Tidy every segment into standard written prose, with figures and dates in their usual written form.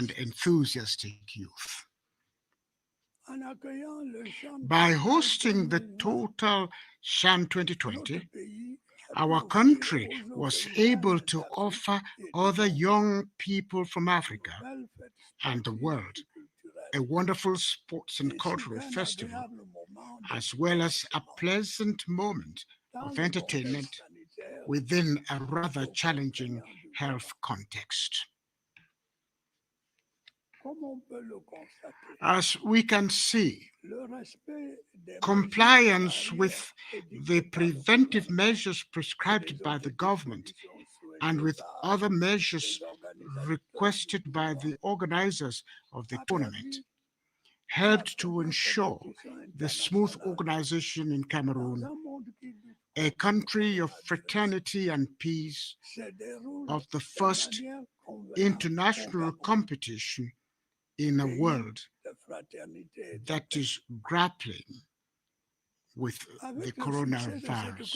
and enthusiastic youth. By hosting the Total Chan 2020, our country was able to offer other young people from Africa and the world a wonderful sports and cultural festival, as well as a pleasant moment of entertainment within a rather challenging health context. As we can see, compliance with the preventive measures prescribed by the government and with other measures requested by the organizers of the tournament helped to ensure the smooth organization in Cameroon, a country of fraternity and peace, of the first international competition in a world that is grappling with the coronavirus.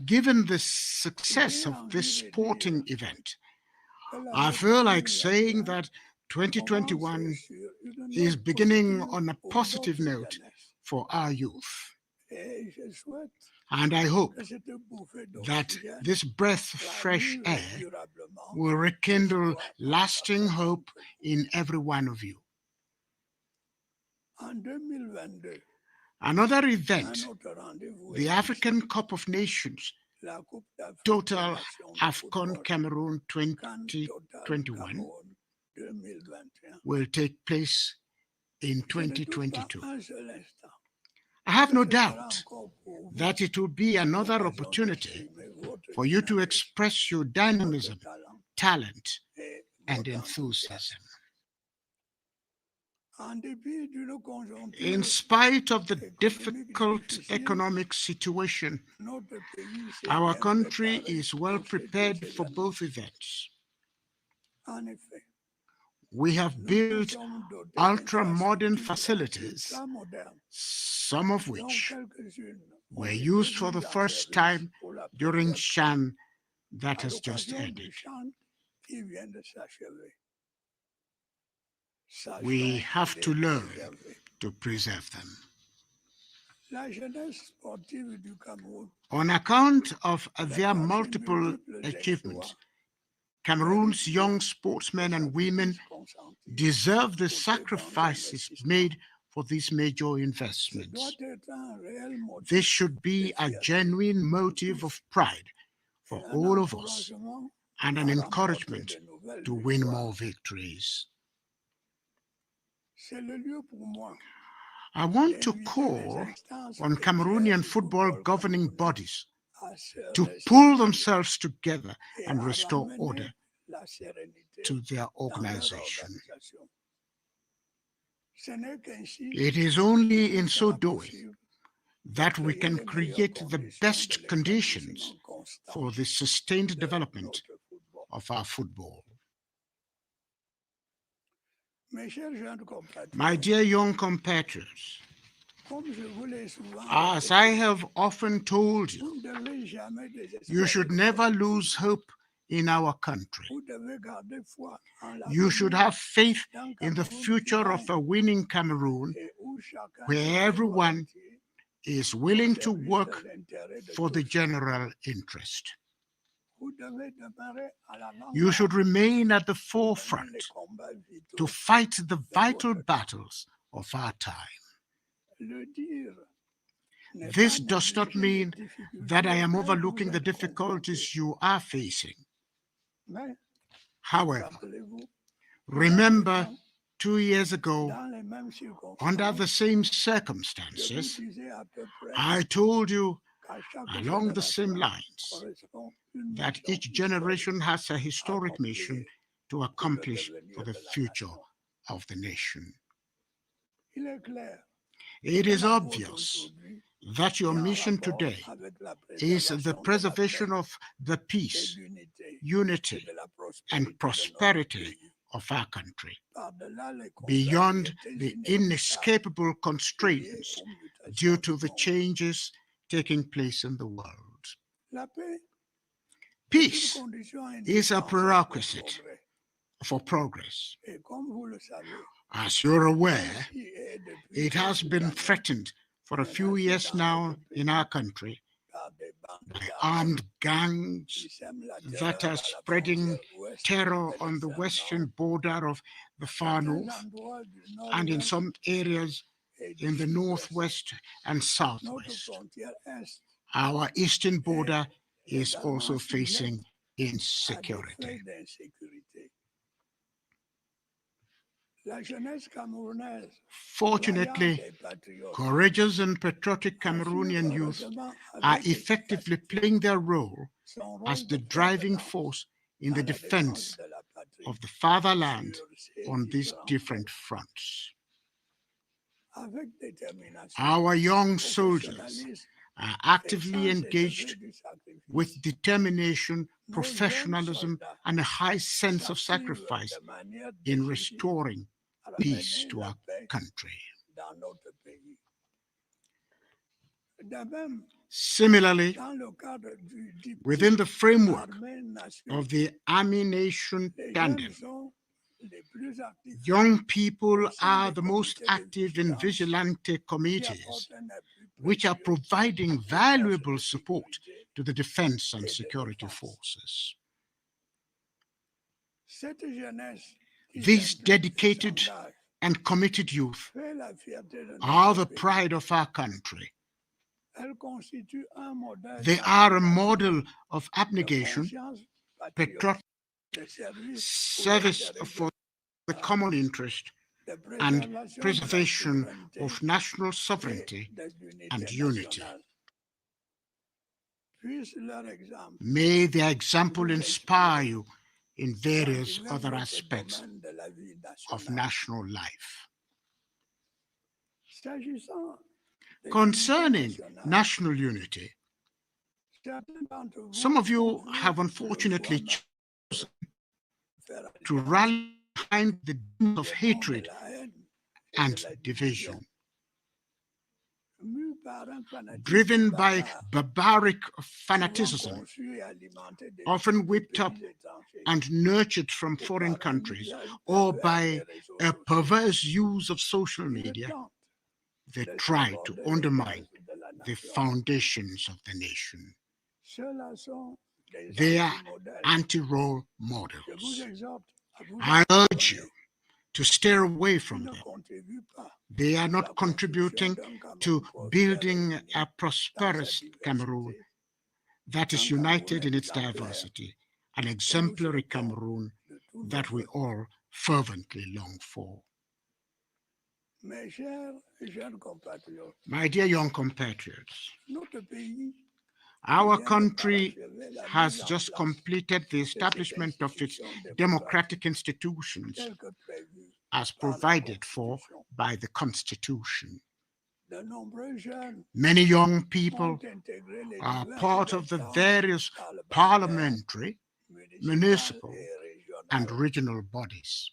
Given the success of this sporting event, I feel like saying that 2021 is beginning on a positive note for our youth. And I hope that this breath of fresh air will rekindle lasting hope in every one of you. Another event, the African Cup of Nations, Total AFCON Cameroon 2021, will take place in 2022. I have no doubt that it will be another opportunity for you to express your dynamism, talent, and enthusiasm. In spite of the difficult economic situation, our country is well prepared for both events. We have built ultra-modern facilities, some of which were used for the first time during Chan that has just ended. We have to learn to preserve them. On account of their multiple achievements, Cameroon's young sportsmen and women deserve the sacrifices made for these major investments. This should be a genuine motive of pride for all of us and an encouragement to win more victories. I want to call on Cameroonian football governing bodies to pull themselves together and restore order to their organization. It is only in so doing that we can create the best conditions for the sustained development of our football. My dear young compatriots, as I have often told you, you should never lose hope in our country. You should have faith in the future of a winning Cameroon, where everyone is willing to work for the general interest. You should remain at the forefront to fight the vital battles of our time. This does not mean that I am overlooking the difficulties you are facing. However, remember 2 years ago, under the same circumstances, I told you along the same lines that each generation has a historic mission to accomplish for the future of the nation. It is obvious that your mission today is the preservation of the peace, unity, and prosperity of our country, beyond the inescapable constraints due to the changes taking place in the world. Peace is a prerequisite for progress. As you're aware, it has been threatened for a few years now in our country by armed gangs that are spreading terror on the western border of the far north and in some areas in the northwest and southwest. Our eastern border is also facing insecurity. Fortunately, courageous and patriotic Cameroonian youth are effectively playing their role as the driving force in the defense of the fatherland on these different fronts. Our young soldiers are actively engaged with determination, professionalism, and a high sense of sacrifice in restoring peace to our country. Similarly, within the framework of the Army-Nation tandem, young people are the most active in vigilante committees, which are providing valuable support to the defense and security forces. These dedicated and committed youth are the pride of our country. They are a model of abnegation, patriotic service for the common interest, and preservation of national sovereignty and unity. May their example inspire you in various other aspects of national life. Concerning national unity, some of you have unfortunately chosen to rally behind the demons of hatred and division. Driven by barbaric fanaticism, often whipped up and nurtured from foreign countries, or by a perverse use of social media, they try to undermine the foundations of the nation. They are anti-role models. I urge you to stay away from them. They are not contributing to building a prosperous Cameroon that is united in its diversity, an exemplary Cameroon that we all fervently long for. My dear young compatriots, our country has just completed the establishment of its democratic institutions as provided for by the Constitution. Many young people are part of the various parliamentary, municipal, and regional bodies.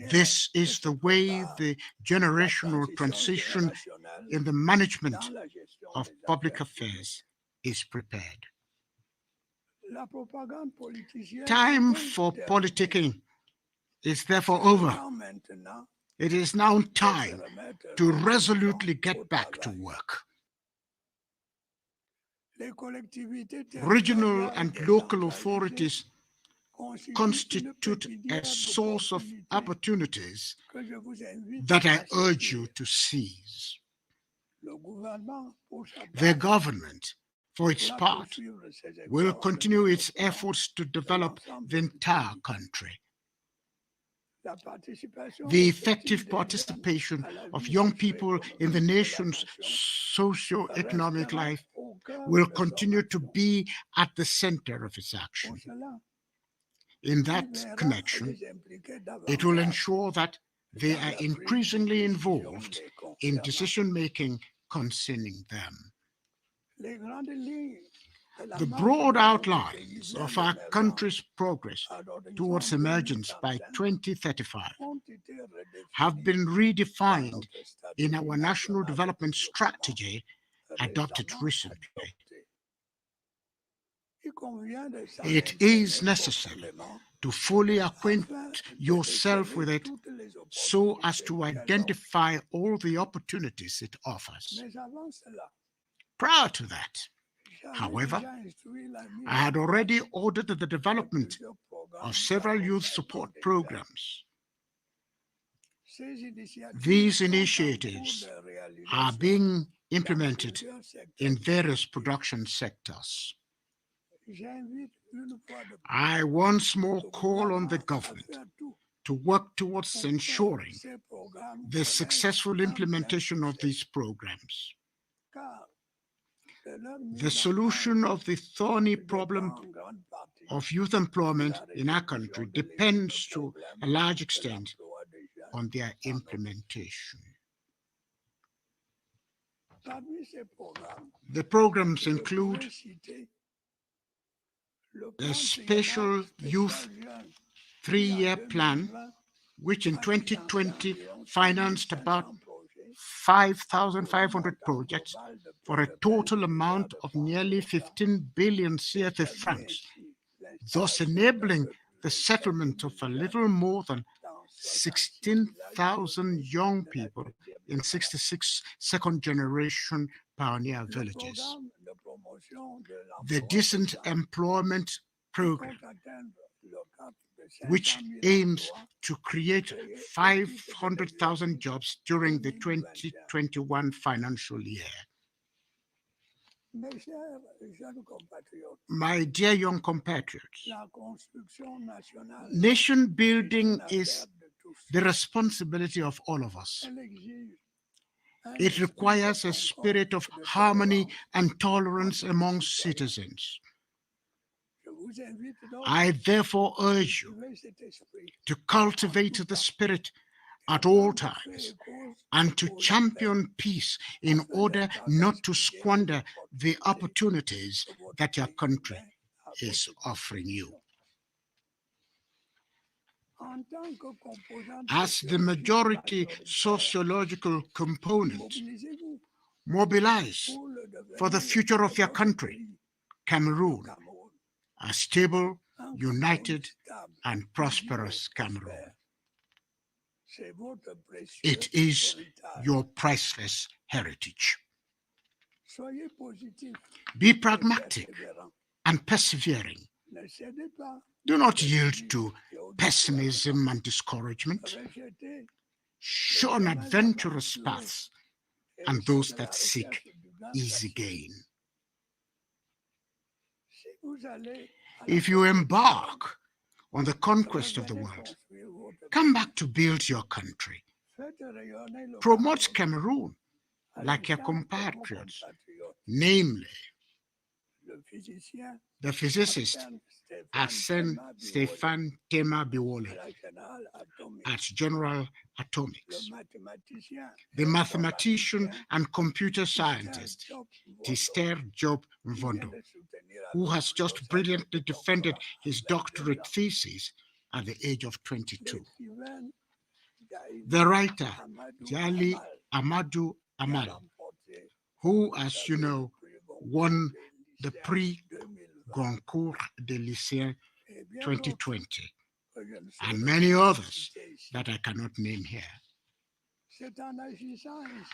This is the way the generational transition in the management of public affairs is prepared. Time for politicking is therefore over. It is now time to resolutely get back to work. Regional and local authorities constitute a source of opportunities that I urge you to seize. The government, for its part, will continue its efforts to develop the entire country. The effective participation of young people in the nation's socio-economic life will continue to be at the center of its action. In that connection, it will ensure that they are increasingly involved in decision-making concerning them. The broad outlines of our country's progress towards emergence by 2035 have been redefined in our national development strategy adopted recently. It is necessary to fully acquaint yourself with it so as to identify all the opportunities it offers. Prior to that, however, I had already ordered the development of several youth support programs. These initiatives are being implemented in various production sectors. I once more call on the government to work towards ensuring the successful implementation of these programs. The solution of the thorny problem of youth employment in our country depends to a large extent on their implementation. The programs include a special youth 3-year plan, which in 2020 financed about 5,500 projects for a total amount of nearly 15 billion CFA francs, thus enabling the settlement of a little more than 16,000 young people in 66 second-generation pioneer villages. The Decent Employment Program, which aims to create 500,000 jobs during the 2021 financial year. My dear young compatriots, nation building is the responsibility of all of us. It requires a spirit of harmony and tolerance among citizens. I therefore urge you to cultivate the spirit at all times and to champion peace in order not to squander the opportunities that your country is offering you. As the majority sociological component, mobilize for the future of your country, Cameroon, a stable, united, and prosperous Cameroon. It is your priceless heritage. Be pragmatic and persevering. Do not yield to pessimism and discouragement. Shun adventurous paths and those that seek easy gain. If you embark on the conquest of the world, come back to build your country. Promote Cameroon like your compatriots, namely the physicist Arsène Stéphane Tema Biwole at General Atomics, the mathematician and computer scientist Tister Job Mvondo, who has just brilliantly defended his doctorate thesis at the age of 22. The writer Jali Amadou Amal, who, as you know, won the Prix Goncourt des Lycéens 2020, and many others that I cannot name here.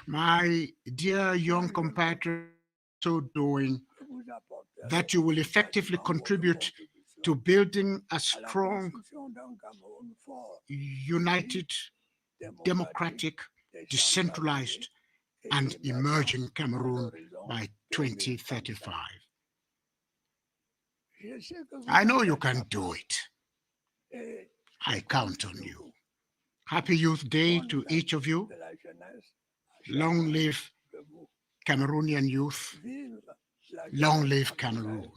My dear young compatriots, so doing that you will effectively contribute to building a strong, united, democratic, decentralized, and emerging Cameroon by 2035. I know you can do it. I count on you. Happy Youth Day to each of you. Long live Cameroonian youth. Long live Cameroon.